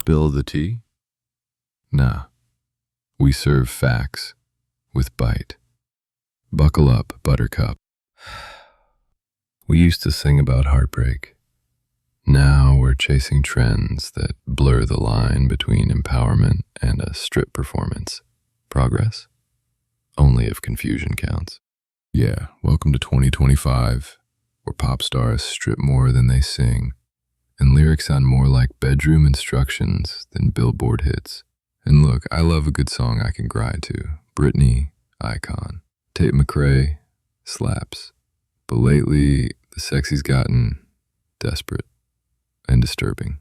Spill the tea? Nah, we serve facts with bite. Buckle up, buttercup. We used to sing about heartbreak. Now we're chasing trends that blur the line between empowerment and a strip performance. Progress? Only if confusion counts. Yeah, welcome to 2025, where pop stars strip more than they sing, and lyrics sound more like bedroom instructions than Billboard hits. And look, I love a good song I can cry to. Britney, icon. Tate McRae, slaps. But lately, the sexy's gotten desperate and disturbing.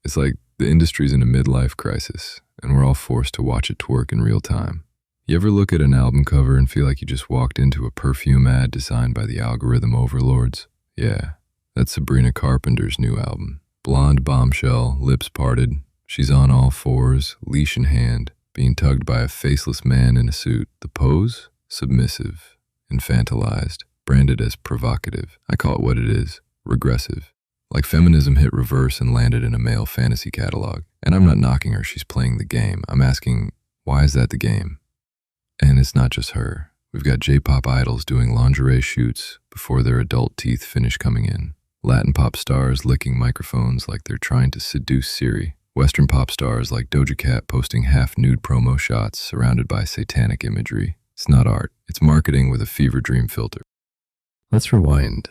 It's like the industry's in a midlife crisis, and we're all forced to watch it twerk in real time. You ever look at an album cover and feel like you just walked into a perfume ad designed by the algorithm overlords? Yeah, that's Sabrina Carpenter's new album. Blonde bombshell, lips parted. She's on all fours, leash in hand, being tugged by a faceless man in a suit. The pose? Submissive, infantilized, branded as provocative. I call it what it is, regressive. Like feminism hit reverse and landed in a male fantasy catalog. And I'm not knocking her, she's playing the game. I'm asking, why is that the game? And it's not just her. We've got J-pop idols doing lingerie shoots before their adult teeth finish coming in. Latin pop stars licking microphones like they're trying to seduce Siri. Western pop stars like Doja Cat posting half-nude promo shots surrounded by satanic imagery. It's not art, it's marketing with a fever dream filter. Let's rewind.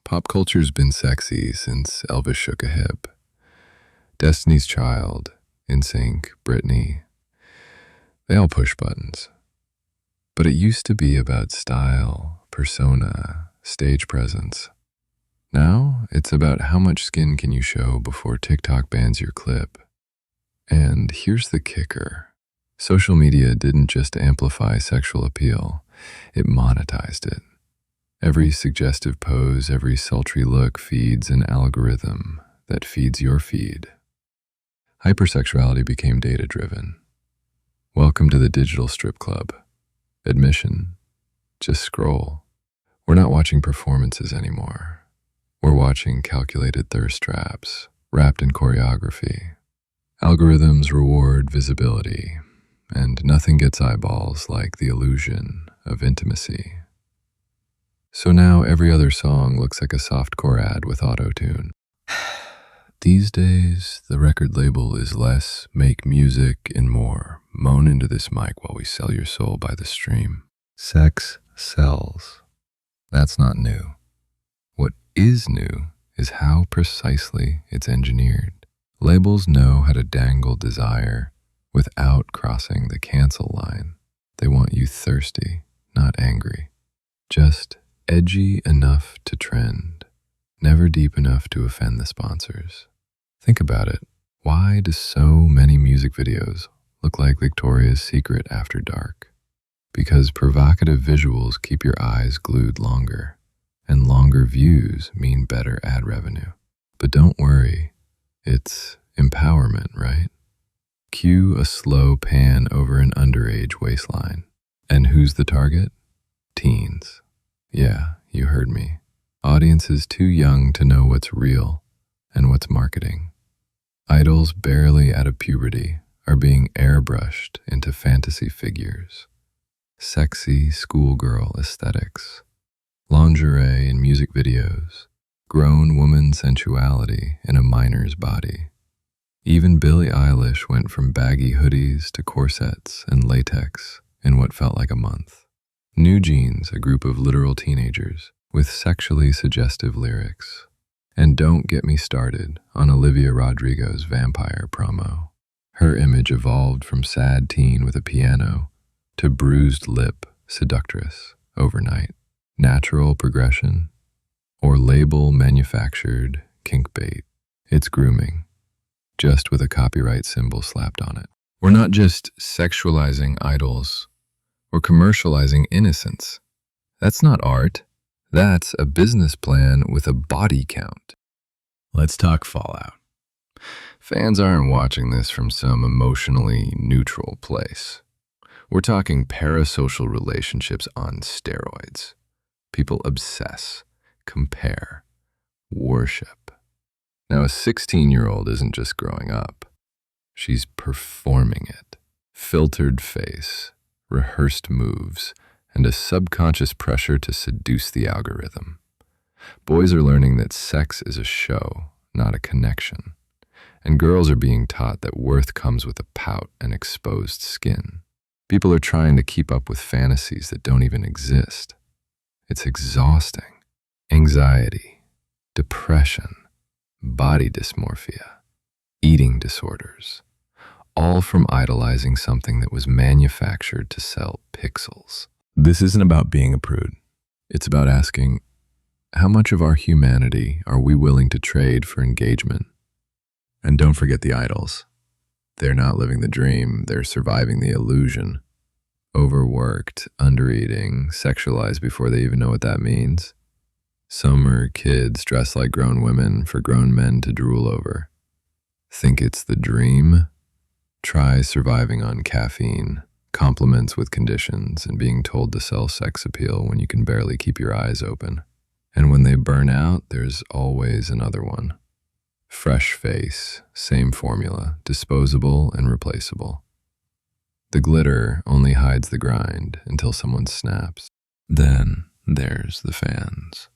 Pop culture's been sexy since Elvis shook a hip. Destiny's Child, NSYNC, Britney, they all push buttons. But it used to be about style, persona, stage presence. Now, it's about how much skin can you show before TikTok bans your clip. And here's the kicker. Social media didn't just amplify sexual appeal, it monetized it. Every suggestive pose, every sultry look feeds an algorithm that feeds your feed. Hypersexuality became data-driven. Welcome to the digital strip club. Admission, just scroll. We're not watching performances anymore. We're watching calculated thirst traps, wrapped in choreography. Algorithms reward visibility, and nothing gets eyeballs like the illusion of intimacy. So now every other song looks like a softcore ad with auto-tune. These days, the record label is less make music and more moan into this mic while we sell your soul by the stream. Sex sells. That's not new. What is new is how precisely it's engineered. Labels know how to dangle desire without crossing the cancel line. They want you thirsty, not angry. Just edgy enough to trend, never deep enough to offend the sponsors. Think about it. Why do so many music videos look like Victoria's Secret after dark? Because provocative visuals keep your eyes glued longer, and longer views mean better ad revenue. But don't worry, it's empowerment, right? Cue a slow pan over an underage waistline. And who's the target? Teens. Yeah, you heard me. Audiences too young to know what's real and what's marketing. Idols barely out of puberty are being airbrushed into fantasy figures. Sexy schoolgirl aesthetics. Lingerie in music videos. Grown woman sensuality in a minor's body. Even Billie Eilish went from baggy hoodies to corsets and latex in what felt like a month. New Jeans, a group of literal teenagers with sexually suggestive lyrics. And don't get me started on Olivia Rodrigo's Vampire promo. Her image evolved from sad teen with a piano to bruised lip seductress overnight. Natural progression or label manufactured kink bait. It's grooming, just with a copyright symbol slapped on it. We're not just sexualizing idols, we're commercializing innocence. That's not art. That's a business plan with a body count. Let's talk fallout. Fans aren't watching this from some emotionally neutral place. We're talking parasocial relationships on steroids. People obsess, compare, worship. Now, a 16-year-old isn't just growing up. She's performing it. Filtered face, rehearsed moves, and a subconscious pressure to seduce the algorithm. Boys are learning that sex is a show, not a connection. And girls are being taught that worth comes with a pout and exposed skin. People are trying to keep up with fantasies that don't even exist. It's exhausting. Anxiety, depression, body dysmorphia, eating disorders, all from idolizing something that was manufactured to sell pixels. This isn't about being a prude. It's about asking, how much of our humanity are we willing to trade for engagement? And don't forget the idols. They're not living the dream, they're surviving the illusion. Overworked, undereating, sexualized before they even know what that means. Some are kids dressed like grown women for grown men to drool over. Think it's the dream? Try surviving on caffeine, compliments with conditions, and being told to sell sex appeal when you can barely keep your eyes open. And when they burn out, there's always another one. Fresh face, same formula, disposable and replaceable. The glitter only hides the grind until someone snaps. Then there's the fans.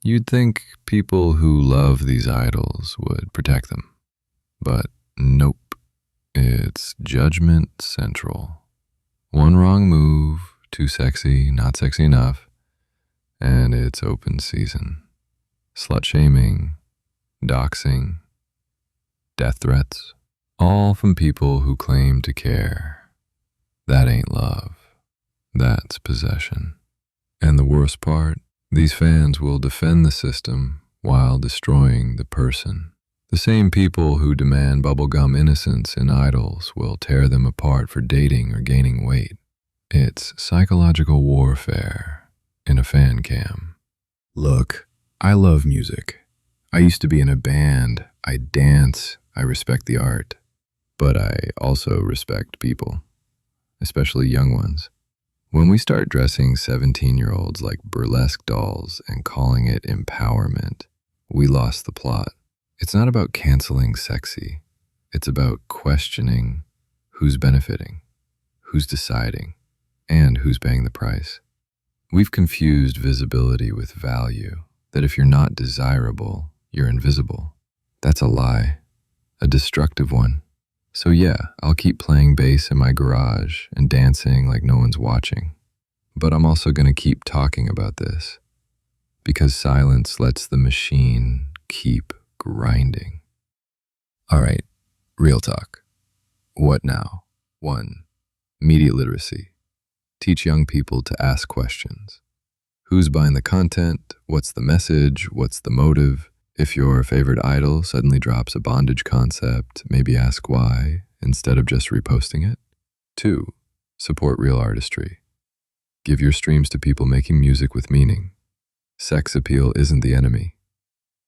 You'd think people who love these idols would protect them. But nope, it's judgment central. One wrong move, too sexy, not sexy enough, and it's open season. Slut-shaming, doxing, death threats, all from people who claim to care. That ain't love. That's possession. And the worst part, these fans will defend the system while destroying the person. The same people who demand bubblegum innocence in idols will tear them apart for dating or gaining weight. It's psychological warfare in a fan cam. Look, I love music. I used to be in a band. I dance. I respect the art. But I also respect people, especially young ones. When we start dressing 17-year-olds like burlesque dolls and calling it empowerment, we lost the plot. It's not about canceling sexy. It's about questioning who's benefiting, who's deciding, and who's paying the price. We've confused visibility with value, that if you're not desirable, you're invisible. That's a lie, a destructive one. So yeah, I'll keep playing bass in my garage and dancing like no one's watching. But I'm also going to keep talking about this, because silence lets the machine keep grinding. All right, real talk. What now? 1. Media literacy. Teach young people to ask questions. Who's buying the content? What's the message? What's the motive? If your favorite idol suddenly drops a bondage concept, maybe ask why instead of just reposting it. 2. Support real artistry. Give your streams to people making music with meaning. Sex appeal isn't the enemy.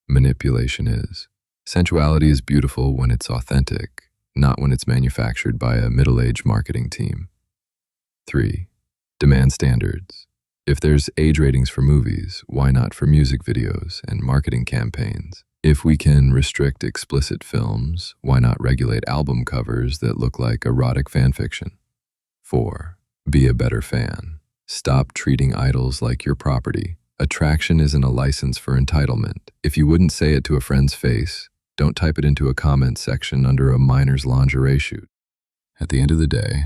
Manipulation is. Sensuality is beautiful when it's authentic, not when it's manufactured by a middle-aged marketing team. 3. Demand standards. If there's age ratings for movies, why not for music videos and marketing campaigns? If we can restrict explicit films, why not regulate album covers that look like erotic fanfiction? 4. Be a better fan. Stop treating idols like your property. Attraction isn't a license for entitlement. If you wouldn't say it to a friend's face, don't type it into a comment section under a minor's lingerie shoot. At the end of the day,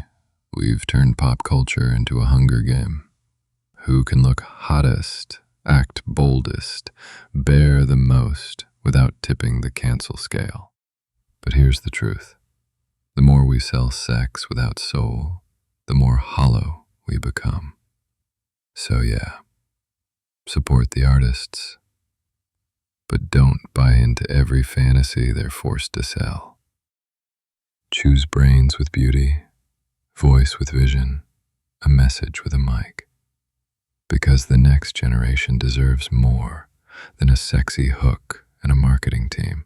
we've turned pop culture into a hunger game. Who can look hottest, act boldest, bear the most without tipping the cancel scale? But here's the truth. The more we sell sex without soul, the more hollow we become. So yeah, support the artists, but don't buy into every fantasy they're forced to sell. Choose brains with beauty, voice with vision, a message with a mic. Because the next generation deserves more than a sexy hook and a marketing team.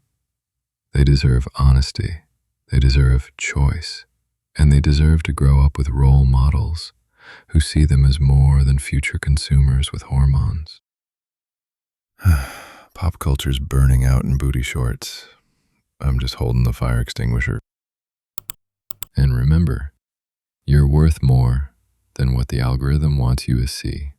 They deserve honesty, they deserve choice, and they deserve to grow up with role models who see them as more than future consumers with hormones. Pop culture's burning out in booty shorts. I'm just holding the fire extinguisher. And remember, you're worth more than what the algorithm wants you to see.